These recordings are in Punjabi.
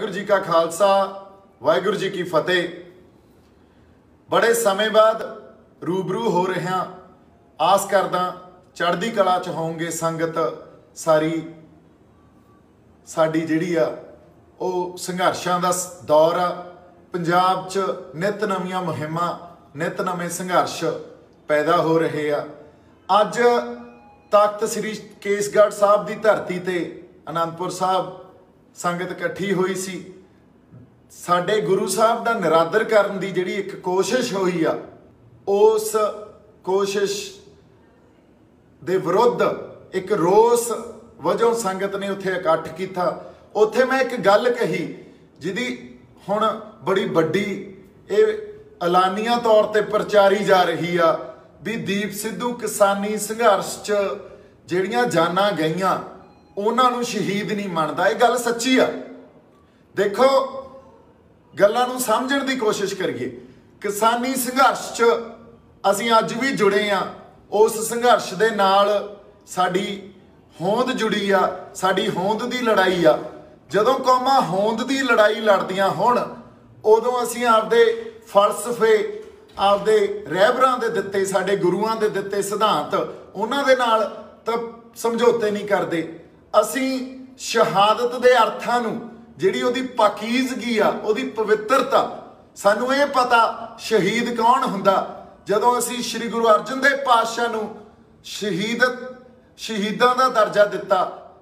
वाहिगुरू जी का खालसा वाहिगुरू जी की फतेह। बड़े समय बाद रूबरू हो रहे हैं, आस करदा चढ़दी कला च होंगे संगत सारी। साडी जिहड़ी आ ਉਹ ਸੰਘਰਸ਼ਾਂ ਦਾ ਦੌਰ ਆ, ਪੰਜਾਬ 'ਚ ਨਿਤ ਨਵੀਆਂ ਮੁਹਿੰਮਾਂ, ਨਿਤ ਨਵੇਂ ਸੰਘਰਸ਼ ਪੈਦਾ ਹੋ ਰਹੇ ਆ। ਅੱਜ ਤਖਤ ਸ੍ਰੀ ਕੇਸਗੜ੍ਹ ਸਾਹਿਬ ਦੀ ਧਰਤੀ ਤੇ ਅਨੰਦਪੁਰ ਸਾਹਿਬ ਸੰਗਤ ਇਕੱਠੀ ਹੋਈ ਸੀ। ਸਾਡੇ ਗੁਰੂ ਸਾਹਿਬ ਦਾ ਨਿਰਾਦਰ ਕਰਨ ਦੀ ਜਿਹੜੀ ਇੱਕ ਕੋਸ਼ਿਸ਼ ਹੋਈ ਆ, ਉਸ ਕੋਸ਼ਿਸ਼ ਦੇ ਵਿਰੁੱਧ ਇੱਕ ਰੋਸ ਵਜੋਂ ਸੰਗਤ ਨੇ ਉੱਥੇ ਇਕੱਠ ਕੀਤਾ। ਉੱਥੇ ਮੈਂ ਇੱਕ ਗੱਲ ਕਹੀ ਜਿਹਦੀ ਹੁਣ ਬੜੀ ਵੱਡੀ ਇਹ ਐਲਾਨੀਆਂ ਤੌਰ ਤੇ ਪ੍ਰਚਾਰੀ ਜਾ ਰਹੀ ਆ ਵੀ ਦੀਪ ਸਿੱਧੂ ਕਿਸਾਨੀ ਸੰਘਰਸ਼ 'ਚ ਜਿਹੜੀਆਂ ਜਾਨਾਂ ਗਈਆਂ ਉਹਨਾਂ ਨੂੰ ਸ਼ਹੀਦ ਨਹੀਂ ਮੰਨਦਾ। ਇਹ ਗੱਲ ਸੱਚੀ ਆ। ਦੇਖੋ, ਗੱਲਾਂ ਨੂੰ ਸਮਝਣ ਦੀ ਕੋਸ਼ਿਸ਼ ਕਰੀਏ। ਕਿਸਾਨੀ ਸੰਘਰਸ਼ 'ਚ ਅਸੀਂ ਅੱਜ ਵੀ ਜੁੜੇ ਆ। ਉਸ ਸੰਘਰਸ਼ ਦੇ ਨਾਲ ਸਾਡੀ ਹੋਂਦ ਜੁੜੀ ਆ, ਸਾਡੀ ਹੋਂਦ ਦੀ ਲੜਾਈ ਆ। ਜਦੋਂ ਕੌਮਾਂ ਹੋਂਦ ਦੀ ਲੜਾਈ ਲੜਦੀਆਂ ਹੋਣ, ਉਦੋਂ ਅਸੀਂ ਆਪਦੇ ਫਲਸਫੇ, ਆਪਦੇ ਰਹਿਬਰਾਂ ਦੇ ਦਿੱਤੇ, ਸਾਡੇ ਗੁਰੂਆਂ ਦੇ ਦਿੱਤੇ ਸਿਧਾਂਤ, ਉਹਨਾਂ ਦੇ ਨਾਲ ਤਾਂ ਸਮਝੌਤੇ ਨਹੀਂ ਕਰਦੇ। ਅਸੀਂ ਸ਼ਹਾਦਤ ਦੇ ਅਰਥਾਂ ਨੂੰ, ਜਿਹੜੀ ਉਹਦੀ ਪਾਕੀਜ਼ਗੀ ਆ, ਉਹਦੀ ਪਵਿੱਤਰਤਾ, ਸਾਨੂੰ ਇਹ ਪਤਾ ਸ਼ਹੀਦ ਕੌਣ ਹੁੰਦਾ। ਜਦੋਂ ਅਸੀਂ ਸ਼੍ਰੀ ਗੁਰੂ ਅਰਜਨ ਦੇਵ ਪਾਤਸ਼ਾਹ ਨੂੰ ਸ਼ਹੀਦਾਂ ਦਾ ਦਰਜਾ ਦਿੱਤਾ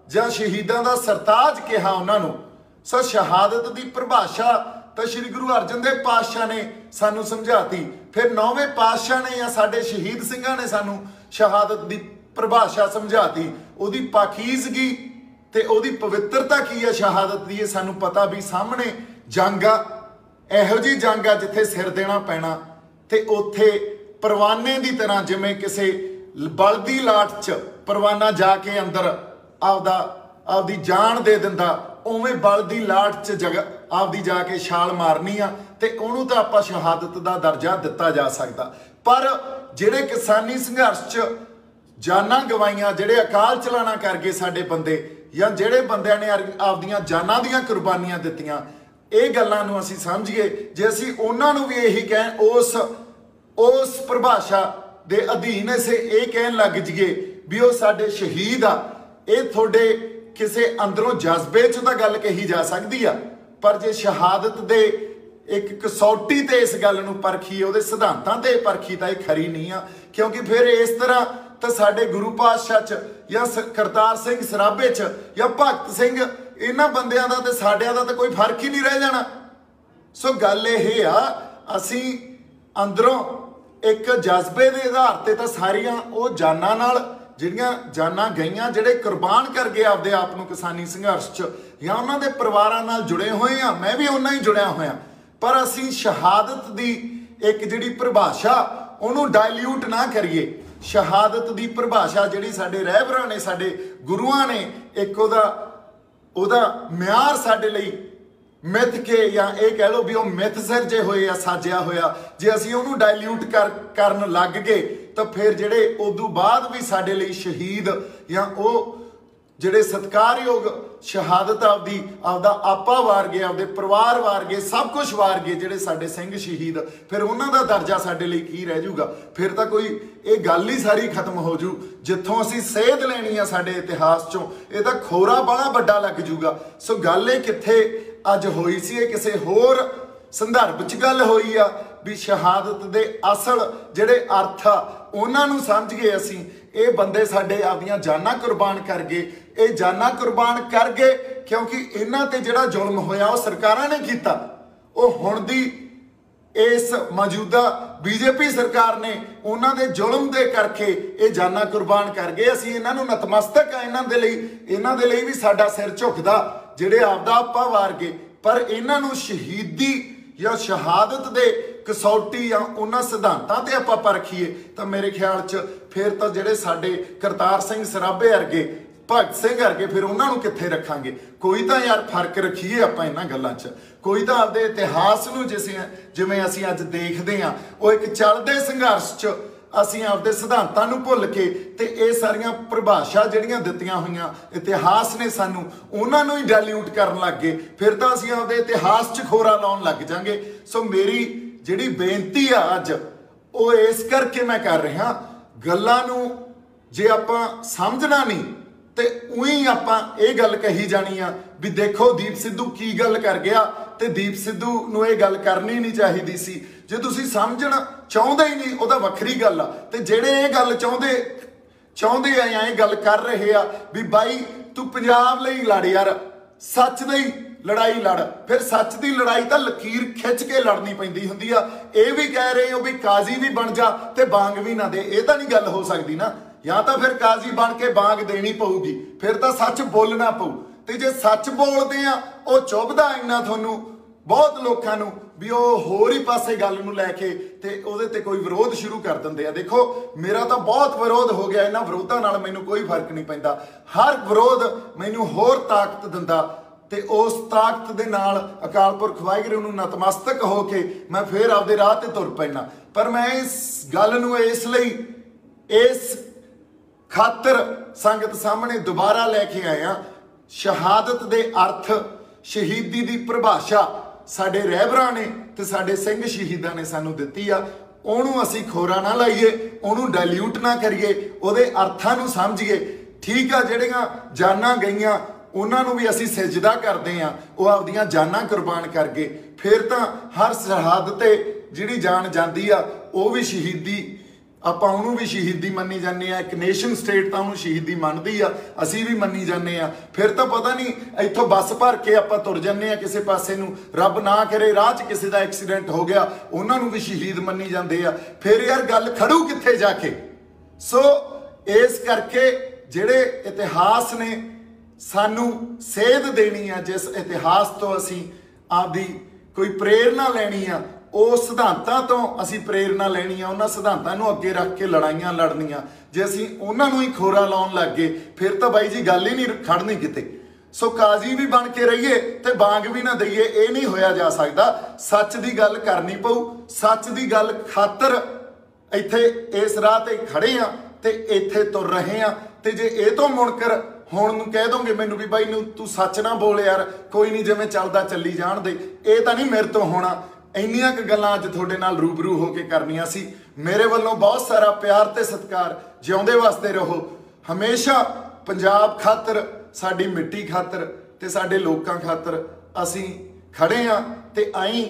ਜਾਂ ਸ਼ਹੀਦਾਂ ਦਾ ਸਰਤਾਜ ਕਿਹਾ ਉਹਨਾਂ ਨੂੰ, ਸੋ ਸ਼ਹਾਦਤ ਦੀ ਪਰਿਭਾਸ਼ਾ ਤਾਂ ਸ਼੍ਰੀ ਗੁਰੂ ਅਰਜਨ ਦੇਵ ਪਾਤਸ਼ਾਹ ਨੇ ਸਾਨੂੰ ਸਮਝਾਤੀ। ਫਿਰ 9ਵੇਂ ਪਾਤਸ਼ਾਹ ਨੇ ਜਾਂ ਸਾਡੇ ਸ਼ਹੀਦ ਸਿੰਘਾਂ ਨੇ ਸਾਨੂੰ ਸ਼ਹਾਦਤ ਦੀ ਪਰਿਭਾਸ਼ਾ ਸਮਝਾਤੀ। ਉਹਦੀ ਪਾਕੀਜ਼ਗੀ ਤੇ ਉਹਦੀ ਪਵਿੱਤਰਤਾ ਕੀ ਹੈ ਸ਼ਹਾਦਤ ਦੀ, ਇਹ ਸਾਨੂੰ ਪਤਾ ਵੀ ਸਾਹਮਣੇ ਜੰਗ ਆ, ਇਹੋ ਜਿਹੀ ਜੰਗ ਆ ਜਿੱਥੇ ਸਿਰ ਦੇਣਾ ਪੈਣਾ। ਤੇ ਉੱਥੇ ਪਰਵਾਨੇ ਦੀ ਤਰ੍ਹਾਂ, ਜਿਵੇਂ ਕਿਸੇ ਬਲਦੀ ਲਾਟ 'ਚ ਪਰਵਾਨਾ ਜਾ ਕੇ ਅੰਦਰ ਆਪਦੀ ਜਾਨ ਦੇ ਦਿੰਦਾ, ਉਵੇਂ ਬਲਦੀ ਲਾਟ 'ਚ ਆਪਦੀ ਜਾ ਕੇ ਛਾਲ ਮਾਰਨੀ ਆ, ਤੇ ਉਹਨੂੰ ਤਾਂ ਆਪਾਂ ਸ਼ਹਾਦਤ ਦਾ ਦਰਜਾ ਦਿੱਤਾ ਜਾ ਸਕਦਾ। ਪਰ ਜਿਹੜੇ ਕਿਸਾਨੀ ਸੰਘਰਸ਼ 'ਚ ਜਾਨਾਂ ਗਵਾਈਆਂ, ਜਿਹੜੇ ਅਕਾਲ ਚਲਾਣਾ ਕਰ ਗਏ ਸਾਡੇ ਬੰਦੇ, ਜਾਂ ਜਿਹੜੇ ਬੰਦਿਆਂ ਨੇ ਆਪਦੀਆਂ ਜਾਨਾਂ ਦੀਆਂ ਕੁਰਬਾਨੀਆਂ ਦਿੱਤੀਆਂ, ਇਹ ਗੱਲਾਂ ਨੂੰ ਅਸੀਂ ਸਮਝੀਏ। ਜੇ ਅਸੀਂ ਉਹਨਾਂ ਨੂੰ ਵੀ ਇਹੀ ਉਸ ਪਰਿਭਾਸ਼ਾ ਦੇ ਅਧੀਨ ਅਸੀਂ ਇਹ ਕਹਿਣ ਲੱਗ ਜਾਈਏ ਵੀ ਉਹ ਸਾਡੇ ਸ਼ਹੀਦ ਆ, ਇਹ ਤੁਹਾਡੇ ਕਿਸੇ ਅੰਦਰੋਂ ਜਜ਼ਬੇ 'ਚ ਤਾਂ ਗੱਲ ਕਹੀ ਜਾ ਸਕਦੀ ਆ। ਪਰ ਜੇ ਸ਼ਹਾਦਤ ਦੇ ਇੱਕ ਕਸੌਟੀ ਤੇ ਇਸ ਗੱਲ ਨੂੰ ਪਰਖੀਏ, ਉਹਦੇ ਸਿਧਾਂਤਾਂ ਤੇ ਪਰਖੀ, ਤਾਂ ਇਹ ਖਰੀ ਨਹੀਂ ਆ। ਕਿਉਂਕਿ ਫਿਰ ਇਸ ਤਰ੍ਹਾਂ ਤਾਂ ਸਾਡੇ ਗੁਰੂ ਪਾਤਸ਼ਾਹ 'ਚ ਜਾਂ ਕਰਤਾਰ ਸਿੰਘ ਸਰਾਭੇ 'ਚ ਜਾਂ ਭਗਤ ਸਿੰਘ, ਇਹਨਾਂ ਬੰਦਿਆਂ ਦਾ ਤੇ ਸਾਡਿਆਂ ਦਾ ਤਾਂ ਕੋਈ ਫਰਕ ਹੀ ਨਹੀਂ ਰਹਿ ਜਾਣਾ। ਸੋ ਗੱਲ ਇਹ ਆ, ਅਸੀਂ ਅੰਦਰੋਂ ਇੱਕ ਜਜ਼ਬੇ ਦੇ ਆਧਾਰ ਤੇ ਤਾਂ ਸਾਰੀਆਂ ਉਹ ਜਾਨਾਂ ਨਾਲ, ਜਿਹੜੀਆਂ ਜਾਨਾਂ ਗਈਆਂ, ਜਿਹੜੇ ਕੁਰਬਾਨ ਕਰ ਗਏ ਆਪਦੇ ਆਪ ਨੂੰ ਕਿਸਾਨੀ ਸੰਘਰਸ਼ 'ਚ, ਜਾਂ ਉਹਨਾਂ ਦੇ ਪਰਿਵਾਰਾਂ ਨਾਲ ਜੁੜੇ ਹੋਏ ਆ। ਮੈਂ ਵੀ ਉਹਨਾਂ ਹੀ ਜੁੜਿਆ ਹੋਇਆ। ਪਰ ਅਸੀਂ ਸ਼ਹਾਦਤ ਦੀ ਇੱਕ ਜਿਹੜੀ ਪਰਿਭਾਸ਼ਾ, ਉਹਨੂੰ ਡਾਇਲਿਊਟ ਨਾ ਕਰੀਏ। ਸ਼ਹਾਦਤ ਦੀ ਪਰਿਭਾਸ਼ਾ ਜਿਹੜੀ ਸਾਡੇ ਰਹਿਬਰਾਂ ਨੇ, ਸਾਡੇ ਗੁਰੂਆਂ ਨੇ ਇੱਕ ਉਹਦਾ ਮਿਆਰ ਸਾਡੇ ਲਈ ਮਿੱਥ ਕੇ, ਜਾਂ ਇਹ ਕਹਿ ਲਓ ਵੀ ਉਹ ਮਿੱਥ ਸਿਰਜੇ ਹੋਏ ਆ, ਸਾਜਿਆ ਹੋਇਆ, ਜੇ ਅਸੀਂ ਉਹਨੂੰ ਡਾਇਲਿਊਟ ਕਰਨ ਲੱਗ ਗਏ ਤਾਂ ਫਿਰ ਜਿਹੜੇ ਉਦੋਂ ਬਾਅਦ ਵੀ ਸਾਡੇ ਲਈ ਸ਼ਹੀਦ, ਜਾਂ ਉਹ ਜਿਹੜੇ ਸਤਿਕਾਰਯੋਗ ਸ਼ਹਾਦਤ ਆਪਦਾ ਆਪਾ ਵਾਰ ਗਏ, ਆਪਦੇ ਪਰਿਵਾਰ ਵਾਰ ਗਏ, ਸਭ ਕੁਝ ਵਾਰ ਗਏ ਜਿਹੜੇ ਸਾਡੇ ਸਿੰਘ ਸ਼ਹੀਦ, ਫਿਰ ਉਹਨਾਂ ਦਾ ਦਰਜਾ ਸਾਡੇ ਲਈ ਕੀ ਰਹਿ ਜਾਊਗਾ? ਫਿਰ ਤਾਂ ਕੋਈ ਇਹ ਗੱਲ ਹੀ ਸਾਰੀ ਖਤਮ ਹੋ ਜੂ। ਜਿੱਥੋਂ ਅਸੀਂ ਸੇਧ ਲੈਣੀ ਆ ਸਾਡੇ ਇਤਿਹਾਸ 'ਚੋਂ, ਇਹ ਤਾਂ ਖੋਰਾ ਬੜਾ ਵੱਡਾ ਲੱਗ ਜੂਗਾ। ਸੋ ਗੱਲ ਇਹ ਕਿੱਥੇ ਅੱਜ ਹੋਈ ਸੀ, ਇਹ ਕਿਸੇ ਹੋਰ ਸੰਦਰਭ 'ਚ ਗੱਲ ਹੋਈ ਆ ਵੀ ਸ਼ਹਾਦਤ ਦੇ ਅਸਲ ਜਿਹੜੇ ਅਰਥ ਆ ਉਹਨਾਂ ਨੂੰ ਸਮਝ ਗਏ ਅਸੀਂ। ਇਹ ਬੰਦੇ ਸਾਡੇ ਆਪਦੀਆਂ ਜਾਨਾਂ ਕੁਰਬਾਨ ਕਰ ਗਏ। ਇਹ ਜਾਨਾਂ ਕੁਰਬਾਨ ਕਰ ਗਏ ਕਿਉਂਕਿ ਇਹਨਾਂ ਤੇ ਜਿਹੜਾ ਜ਼ੁਲਮ ਹੋਇਆ ਉਹ ਸਰਕਾਰਾਂ ਨੇ ਕੀਤਾ। ਉਹ ਹੁਣ ਦੀ ਇਸ ਮੌਜੂਦਾ ਬੀਜੇਪੀ ਸਰਕਾਰ ਨੇ ਉਹਨਾਂ ਦੇ ਜ਼ੁਲਮ ਦੇ ਕਰਕੇ ਇਹ ਜਾਨਾਂ ਕੁਰਬਾਨ ਕਰ ਗਏ। ਅਸੀਂ ਇਹਨਾਂ ਨੂੰ ਨਤਮਸਤਕ ਆ, ਇਹਨਾਂ ਦੇ ਲਈ ਵੀ ਸਾਡਾ ਸਿਰ ਝੁਕਦਾ ਜਿਹੜੇ ਆਪਦਾ ਆਪਾ ਵਾਰ ਗਏ। ਪਰ ਇਹਨਾਂ ਨੂੰ ਸ਼ਹੀਦੀ ਜਾਂ ਸ਼ਹਾਦਤ ਦੇ ਕਸੌਟੀ ਜਾਂ ਉਹਨਾਂ ਸਿਧਾਂਤਾਂ ਤੇ ਆਪਾਂ ਪਰਖੀਏ ਤਾਂ ਮੇਰੇ ਖਿਆਲ 'ਚ ਫਿਰ ਤਾਂ ਜਿਹੜੇ ਸਾਡੇ ਕਰਤਾਰ ਸਿੰਘ ਸਰਾਭੇ ਵਰਗੇ, ਭਗਤ ਸਿੰਘ ਵਰਗੇ, ਫਿਰ ਉਹਨਾਂ ਨੂੰ ਕਿੱਥੇ ਰੱਖਾਂਗੇ? ਕੋਈ ਤਾਂ ਯਾਰ ਫਰਕ ਰੱਖੀਏ ਆਪਾਂ ਇਹਨਾਂ ਗੱਲਾਂ 'ਚ। ਕੋਈ ਤਾਂ ਆਪਦੇ ਇਤਿਹਾਸ ਨੂੰ ਜਿਵੇਂ ਅਸੀਂ ਅੱਜ ਦੇਖਦੇ ਹਾਂ, ਉਹ ਇੱਕ ਚੱਲਦੇ ਸੰਘਰਸ਼ 'ਚ ਅਸੀਂ ਆਪਦੇ ਸਿਧਾਂਤਾਂ ਨੂੰ ਭੁੱਲ ਕੇ ਤੇ ਇਹ ਸਾਰੀਆਂ ਪਰਿਭਾਸ਼ਾ ਜਿਹੜੀਆਂ ਦਿੱਤੀਆਂ ਹੋਈਆਂ ਇਤਿਹਾਸ ਨੇ ਸਾਨੂੰ ਉਹਨਾਂ ਨੂੰ ਹੀ ਡਾਇਲਿਊਟ ਕਰਨ ਲੱਗ ਗਏ, ਫਿਰ ਤਾਂ ਅਸੀਂ ਆਪਦੇ ਇਤਿਹਾਸ 'ਚ ਖੋਰਾ ਲਾਉਣ ਲੱਗ ਜਾਾਂਗੇ। ਸੋ ਮੇਰੀ ਜਿਹੜੀ ਬੇਨਤੀ ਆ ਅੱਜ ਉਹ ਇਸ ਕਰਕੇ ਮੈਂ ਕਰ ਰਿਹਾ, ਗੱਲਾਂ ਨੂੰ ਜੇ ਆਪਾਂ ਸਮਝਣਾ ਨਹੀਂ ਤੇ ਉਹੀ ਆਪਾਂ ਇਹ ਗੱਲ ਕਹੀ ਜਾਣੀ ਆ ਵੀ ਦੇਖੋ ਦੀਪ ਸਿੱਧੂ ਕੀ ਗੱਲ ਕਰ ਗਿਆ ਤੇ ਦੀਪ ਸਿੱਧੂ ਨੂੰ ਇਹ ਗੱਲ ਕਰਨੀ ਨਹੀਂ ਚਾਹੀਦੀ ਸੀ। ਜੇ ਤੁਸੀਂ ਸਮਝਣਾ ਚਾਹੁੰਦੇ ਹੀ ਨਹੀਂ ਉਹਦਾ ਵੱਖਰੀ ਗੱਲ ਆ, ਤੇ ਜਿਹੜੇ ਇਹ ਗੱਲ ਚਾਹੁੰਦੇ ਆ ਜਾਂ ਇਹ ਗੱਲ ਕਰ ਰਹੇ ਆ ਵੀ ਬਾਈ ਤੂੰ ਪੰਜਾਬ ਲਈ ਲੜ ਯਾਰ, ਸੱਚ ਦੀ ਲੜਾਈ ਲੜ, ਫਿਰ ਸੱਚ ਦੀ ਲੜਾਈ ਤਾਂ ਲਕੀਰ ਖਿੱਚ ਕੇ ਲੜਨੀ ਪੈਂਦੀ ਹੁੰਦੀ ਆ। ਇਹ ਵੀ ਕਹਿ ਰਹੇ ਹੋ ਵੀ ਕਾਜ਼ੀ ਵੀ ਬਣ ਜਾ ਤੇ ਬਾਂਗ ਵੀ ਨਾ ਦੇ, ਇਹ ਤਾਂ ਨਹੀਂ ਗੱਲ ਹੋ ਸਕਦੀ ਨਾ। ਜਾਂ ਤਾਂ ਫਿਰ ਕਾਜ਼ੀ ਬਣ ਕੇ ਬਾਂਗ ਦੇਣੀ ਪਊਗੀ, ਫਿਰ ਤਾਂ ਸੱਚ ਬੋਲਣਾ ਪਊ। ਤੇ ਜੇ ਸੱਚ ਬੋਲਦੇ ਆ ਉਹ ਚੁੱਭਦਾ ਇੰਨਾ ਤੁਹਾਨੂੰ ਬਹੁਤ ਲੋਕਾਂ ਨੂੰ ਵੀ ਉਹ ਹੋਰ ਹੀ ਪਾਸੇ ਗੱਲ ਨੂੰ ਲੈ ਕੇ ਤੇ ਉਹਦੇ ਤੇ ਕੋਈ ਵਿਰੋਧ ਸ਼ੁਰੂ ਕਰ ਦਿੰਦੇ ਆ। ਦੇਖੋ ਮੇਰਾ ਤਾਂ ਬਹੁਤ ਵਿਰੋਧ ਹੋ ਗਿਆ, ਇਹਨਾਂ ਵਿਰੋਧਾਂ ਨਾਲ ਮੈਨੂੰ ਕੋਈ ਫਰਕ ਨਹੀਂ ਪੈਂਦਾ। ਹਰ ਵਿਰੋਧ ਮੈਨੂੰ ਹੋਰ ਤਾਕਤ ਦਿੰਦਾ ਤੇ ਉਸ ਤਾਕਤ ਦੇ ਨਾਲ ਅਕਾਲ ਪੁਰਖ ਵਾਹਿਗੁਰੂ ਨੂੰ ਨਤਮਸਤਕ ਹੋ ਕੇ ਮੈਂ ਫੇਰ ਆਪਦੇ ਰਾਹ ਤੇ ਤੁਰ ਪੈਣਾ। ਪਰ ਮੈਂ ਇਸ ਗੱਲ ਨੂੰ ਇਸ ਲਈ ਇਸ ਖਾਤਰ ਸੰਗਤ ਸਾਹਮਣੇ ਦੁਬਾਰਾ ਲੈ ਕੇ ਆਇਆ, ਸ਼ਹਾਦਤ ਦੇ ਅਰਥ, ਸ਼ਹੀਦੀ ਦੀ ਪਰਿਭਾਸ਼ਾ ਸਾਡੇ ਰਹਿਬਰਾਂ ਨੇ ਤੇ ਸਾਡੇ ਸਿੰਘ ਸ਼ਹੀਦਾਂ ਨੇ ਸਾਨੂੰ ਦਿੱਤੀ ਆ। ਉਹਨੂੰ ਅਸੀਂ ਖੋਰਾ ਨਾ ਲਾਈਏ, ਉਹਨੂੰ ਡਾਇਲਿਊਟ ਨਾ ਕਰੀਏ, ਉਹਦੇ ਅਰਥਾਂ ਨੂੰ ਸਮਝੀਏ। ਠੀਕ ਆ, ਜਿਹੜੀਆਂ ਜਾਨਾਂ ਗਈਆਂ ਉਹਨਾਂ ਨੂੰ ਵੀ ਅਸੀਂ ਸਜਦਾ ਕਰਦੇ ਆ, ਉਹ ਆਪਦੀਆਂ ਜਾਨਾਂ ਕੁਰਬਾਨ ਕਰ ਗਏ। ਫਿਰ ਤਾਂ ਹਰ ਸਰਹੱਦ ਤੇ ਜਿਹੜੀ ਜਾਨ ਜਾਂਦੀ ਆ ਉਹ ਵੀ ਸ਼ਹੀਦੀ, ਆਪਾਂ ਉਹਨੂੰ ਵੀ ਸ਼ਹੀਦੀ ਮੰਨੀ ਜਾਂਦੇ ਆ। ਇੱਕ ਨੇਸ਼ਨ ਸਟੇਟ ਤਾਂ ਉਹਨੂੰ ਸ਼ਹੀਦੀ ਮੰਨਦੀ ਆ, ਅਸੀਂ ਵੀ ਮੰਨੀ ਜਾਂਦੇ ਆ। ਫਿਰ ਤਾਂ ਪਤਾ ਨਹੀਂ ਇੱਥੋਂ ਬੱਸ ਭਰ ਕੇ ਆਪਾਂ ਤੁਰ ਜਾਂਦੇ ਆ ਕਿਸੇ ਪਾਸੇ ਨੂੰ, ਰੱਬ ਨਾ ਕਰੇ ਰਾਹ 'ਚ ਕਿਸੇ ਦਾ ਐਕਸੀਡੈਂਟ ਹੋ ਗਿਆ, ਉਹਨਾਂ ਨੂੰ ਵੀ ਸ਼ਹੀਦ ਮੰਨੀ ਜਾਂਦੇ ਆ। ਫਿਰ ਯਾਰ ਗੱਲ ਖੜੂ ਕਿੱਥੇ ਜਾ ਕੇ? ਸੋ ਇਸ ਕਰਕੇ ਜਿਹੜੇ ਇਤਿਹਾਸ ਨੇ ਸਾਨੂੰ ਸੇਧ ਦੇਣੀ ਆ, ਜਿਸ ਇਤਿਹਾਸ ਤੋਂ ਅਸੀਂ ਆਪਦੀ ਕੋਈ ਪ੍ਰੇਰਨਾ ਲੈਣੀ ਆ, ਉਹ ਸਿਧਾਂਤਾਂ ਤੋਂ ਅਸੀਂ ਪ੍ਰੇਰਨਾ ਲੈਣੀ ਆ, ਉਹਨਾਂ ਸਿਧਾਂਤਾਂ ਨੂੰ ਅੱਗੇ ਰੱਖ ਕੇ ਲੜਾਈਆਂ ਲੜਨੀਆਂ। ਜੇ ਅਸੀਂ ਉਹਨਾਂ ਨੂੰ ਹੀ ਖੋਰਾ ਲਾਉਣ ਲੱਗ ਗਏ ਫਿਰ ਤਾਂ ਬਾਈ ਜੀ ਗੱਲ ਹੀ ਨਹੀਂ ਖੜਨੀ ਕਿਤੇ। ਸੋ ਕਾਜ਼ੀ ਵੀ ਬਣ ਕੇ ਰਹੀਏ ਤੇ ਬਾਂਗ ਵੀ ਨਾ ਦਈਏ, ਇਹ ਨਹੀਂ ਹੋਇਆ ਜਾ ਸਕਦਾ। ਸੱਚ ਦੀ ਗੱਲ ਕਰਨੀ ਪਊ, ਸੱਚ ਦੀ ਗੱਲ ਖਾਤਰ ਇੱਥੇ ਇਸ ਰਾਹ ਤੇ ਖੜੇ ਆ ਤੇ ਇੱਥੇ ਤੁਰ ਰਹੇ ਆ। ਤੇ ਜੇ ਇਹ ਤੋਂ ਮੁਣਕਰ ਹੁਣ ਨੂੰ ਕਹਿ ਦੋਗੇ ਮੈਨੂੰ ਵੀ ਬਾਈ ਨੂੰ ਤੂੰ ਸੱਚ ਨਾ ਬੋਲ ਯਾਰ, ਕੋਈ ਨਹੀਂ ਜਿਵੇਂ ਚੱਲਦਾ ਚੱਲੀ ਜਾਣ ਦੇ, ਇਹ ਤਾਂ ਨਹੀਂ ਮੇਰੇ ਤੋਂ ਹੋਣਾ। ਇੰਨੀਆਂ ਕੁ ਗੱਲਾਂ ਅੱਜ ਤੁਹਾਡੇ ਨਾਲ ਰੂਬਰੂ ਹੋ ਕੇ ਕਰਨੀਆਂ ਸੀ। ਮੇਰੇ ਵੱਲੋਂ ਬਹੁਤ ਸਾਰਾ ਪਿਆਰ ਤੇ ਸਤਿਕਾਰ। ਜਿਉਂਦੇ ਵਾਸਤੇ ਰਹੋ ਹਮੇਸ਼ਾ। ਪੰਜਾਬ ਖਾਤਰ, ਸਾਡੀ ਮਿੱਟੀ ਖਾਤਰ ਤੇ ਸਾਡੇ ਲੋਕਾਂ ਖਾਤਰ ਅਸੀਂ ਖੜੇ ਆ ਤੇ ਆਈ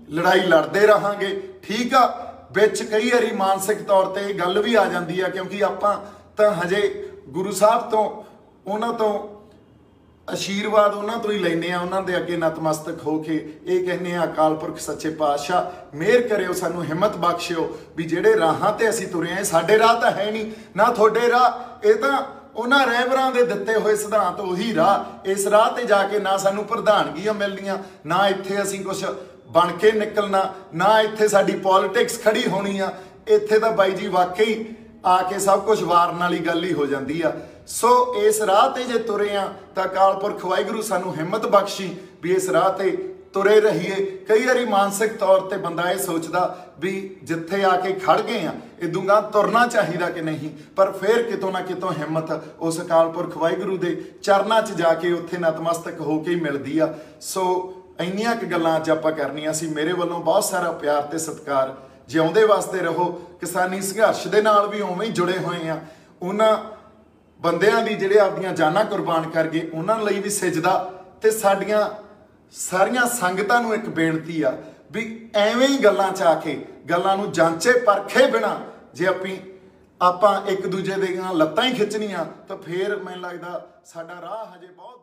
ਲੜਾਈ ਲੜਦੇ ਰਹਾਂਗੇ। ਠੀਕ ਆ, ਵਿੱਚ ਕਈ ਵਾਰੀ ਮਾਨਸਿਕ ਤੌਰ ਤੇ ਇਹ ਗੱਲ ਵੀ ਆ ਜਾਂਦੀ ਆ, ਕਿਉਂਕਿ ਆਪਾਂ ਤਾਂ ਹਜੇ ਗੁਰੂ ਸਾਹਿਬ ਤੋਂ, ਉਹਨਾਂ ਤੋਂ ਆਸ਼ੀਰਵਾਦ ਉਹਨਾਂ ਤੋਂ ਹੀ ਲੈਂਦੇ ਆ, ਉਹਨਾਂ ਦੇ ਅੱਗੇ ਨਤਮਸਤਕ ਹੋ ਕੇ ਇਹ ਕਹਿੰਦੇ ਆ ਅਕਾਲ ਪੁਰਖ ਸੱਚੇ ਪਾਤਸ਼ਾਹ ਮਿਹਰ ਕਰਿਓ, ਸਾਨੂੰ ਹਿੰਮਤ ਬਖਸ਼ਿਓ ਵੀ ਜਿਹੜੇ ਰਾਹਾਂ ਤੇ ਅਸੀਂ ਤੁਰੇ ਆ, ਸਾਡੇ ਰਾਹ ਤਾਂ ਹੈ ਨਹੀਂ ਨਾ ਤੁਹਾਡੇ ਰਾਹ, ਇਹ ਤਾਂ ਉਹਨਾਂ ਰਹਿਬਰਾਂ ਦੇ ਦਿੱਤੇ ਹੋਏ ਸਿਧਾਂਤ, ਉਹੀ ਰਾਹ। ਇਸ ਰਾਹ ਤੇ ਜਾ ਕੇ ਨਾ ਸਾਨੂੰ ਪ੍ਰਧਾਨਗੀਆਂ ਮਿਲਣੀਆਂ, ਨਾ ਇੱਥੇ ਅਸੀਂ ਕੁਛ ਬਣ ਕੇ ਨਿਕਲਣਾ, ਨਾ ਇੱਥੇ ਸਾਡੀ ਪੋਲਿਟਿਕਸ ਖੜੀ ਹੋਣੀ ਆ। ਇੱਥੇ ਤਾਂ ਬਾਈ ਜੀ ਵਾਕਈ ਆ ਕੇ ਸਭ ਕੁਝ ਵਾਰਨ ਵਾਲੀ ਗੱਲ ਹੀ ਹੋ ਜਾਂਦੀ ਆ। ਸੋ ਇਸ ਰਾਹ ਤੇ ਜੇ ਤੁਰੇ ਆ ਤਾਂ ਅਕਾਲ ਪੁਰਖ ਵਾਹਿਗੁਰੂ ਸਾਨੂੰ ਹਿੰਮਤ ਬਖਸ਼ੀ ਵੀ ਇਸ ਰਾਹ ਤੇ ਤੁਰੇ ਰਹੀਏ। ਕਈ ਵਾਰੀ ਮਾਨਸਿਕ ਤੌਰ ਤੇ ਬੰਦਾ ਇਹ ਸੋਚਦਾ ਵੀ ਜਿੱਥੇ ਆ ਕੇ ਖੜ ਗਏ ਆ ਇਦੂੰਗਾ ਤੁਰਨਾ ਚਾਹੀਦਾ ਕਿ ਨਹੀਂ, ਪਰ ਫਿਰ ਕਿਤੋਂ ਨਾ ਕਿਤੋਂ ਹਿੰਮਤ ਉਸ ਅਕਾਲ ਪੁਰਖ ਵਾਹਿਗੁਰੂ ਦੇ ਚਰਨਾਂ 'ਚ ਜਾ ਕੇ ਉੱਥੇ ਨਤਮਸਤਕ ਹੋ ਕੇ ਹੀ ਮਿਲਦੀ ਆ। ਸੋ ਇੰਨੀਆਂ ਕੁ ਗੱਲਾਂ ਅੱਜ ਆਪਾਂ ਕਰਨੀਆਂ ਸੀ। ਮੇਰੇ ਵੱਲੋਂ ਬਹੁਤ ਸਾਰਾ ਪਿਆਰ ਤੇ ਸਤਿਕਾਰ। ਜਿਉਂਦੇ ਵਾਸਤੇ ਰਹੋ। ਕਿਸਾਨੀ ਸੰਘਰਸ਼ ਦੇ ਨਾਲ ਵੀ ਉਵੇਂ ਹੀ ਜੁੜੇ ਹੋਏ ਆ। ਉਹਨਾਂ ਬੰਦਿਆਂ ਦੀ ਜਿਹੜੇ ਆਪਦੀਆਂ ਜਾਨਾਂ ਕੁਰਬਾਨ ਕਰ ਗਏ ਉਹਨਾਂ ਲਈ ਵੀ ਸਜਦਾ। ਤੇ ਸਾਡੀਆਂ ਸਾਰੀਆਂ ਸੰਗਤਾਂ ਨੂੰ ਇੱਕ ਬੇਨਤੀ ਆ ਵੀ ਐਵੇਂ ਹੀ ਗੱਲਾਂ 'ਚ ਆ ਕੇ ਗੱਲਾਂ ਨੂੰ ਜਾਂਚੇ ਪਰਖੇ ਬਿਨਾ ਜੇ ਆਪਾਂ ਇੱਕ ਦੂਜੇ ਦੀਆਂ ਲੱਤਾਂ ਹੀ ਖਿੱਚਣੀਆਂ ਤਾਂ ਫੇਰ ਮੈਨੂੰ ਲੱਗਦਾ ਸਾਡਾ ਰਾਹ ਹਜੇ ਬਹੁਤ